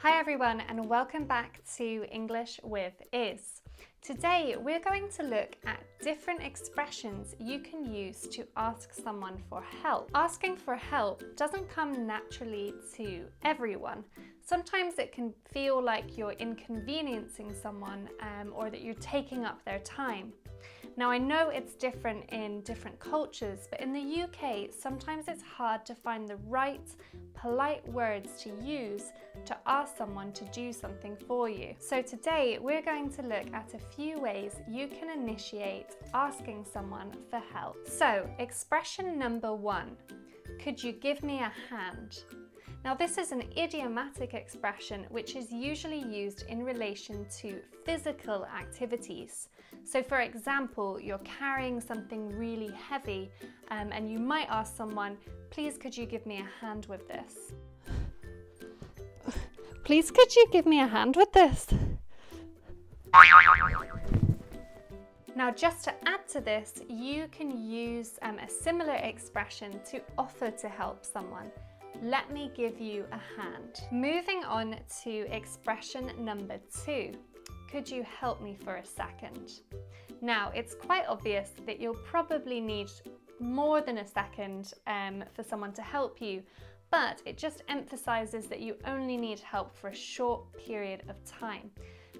Hi everyone, and welcome back to English with Iz. Today we're going to look at different expressions you can use to ask someone for help. Asking for help doesn't come naturally to everyone. Sometimes it can feel like you're inconveniencing someone or that you're taking up their time. Now I know it's different in different cultures, but in the UK sometimes it's hard to find the right polite words to use to ask someone to do something for you. So today we're going to look at a few ways you can initiate asking someone for help. So expression number 1, could you give me a hand? Now this is an idiomatic expression which is usually used in relation to physical activities. So for example, you're carrying something really heavy and you might ask someone, please could you give me a hand with this? Please could you give me a hand with this? Now just to add to this, you can use a similar expression to offer to help someone. Let me give you a hand. Moving on to expression number 2. Could you help me for a second? Now, it's quite obvious that you'll probably need more than a second for someone to help you, but it just emphasizes that you only need help for a short period of time.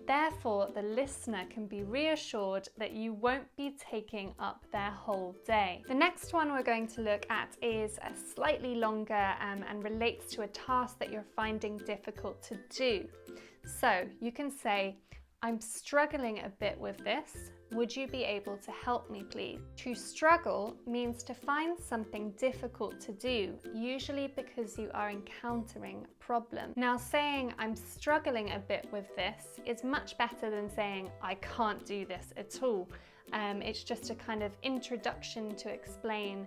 Therefore, the listener can be reassured that you won't be taking up their whole day. The next one we're going to look at is slightly longer and relates to a task that you're finding difficult to do. So you can say, I'm struggling a bit with this. Would you be able to help me, please? To struggle means to find something difficult to do, usually because you are encountering a problem. Now, saying I'm struggling a bit with this is much better than saying I can't do this at all. It's just a kind of introduction to explain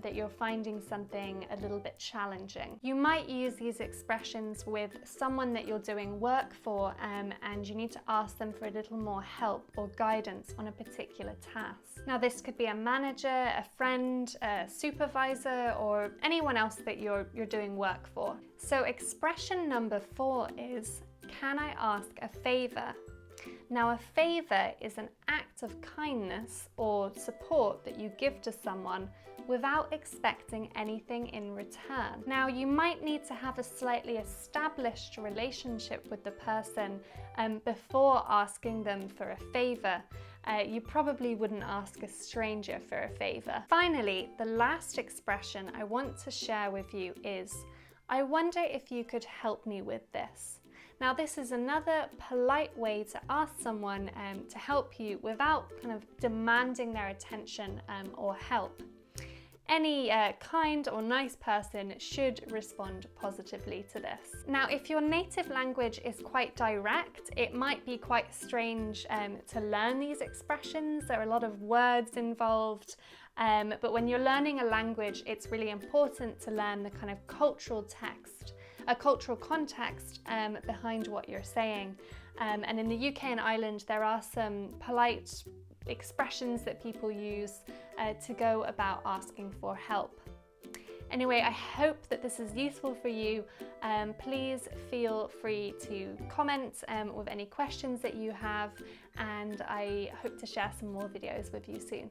that you're finding something a little bit challenging. You might use these expressions with someone that you're doing work for and you need to ask them for a little more help or guidance on a particular task. Now this could be a manager, a friend, a supervisor, or anyone else that you're doing work for. So expression number 4 is, can I ask a favour? Now, a favour is an act of kindness or support that you give to someone without expecting anything in return. Now, you might need to have a slightly established relationship with the person before asking them for a favour. You probably wouldn't ask a stranger for a favour. Finally, the last expression I want to share with you is, I wonder if you could help me with this. Now this is another polite way to ask someone to help you without kind of demanding their attention or help. Any kind or nice person should respond positively to this. Now, if your native language is quite direct, it might be quite strange to learn these expressions. There are a lot of words involved. But when you're learning a language, it's really important to learn the kind of cultural context behind what you're saying. And in the UK and Ireland, there are some polite expressions that people use to go about asking for help. Anyway, I hope that this is useful for you. Please feel free to comment with any questions that you have, and I hope to share some more videos with you soon.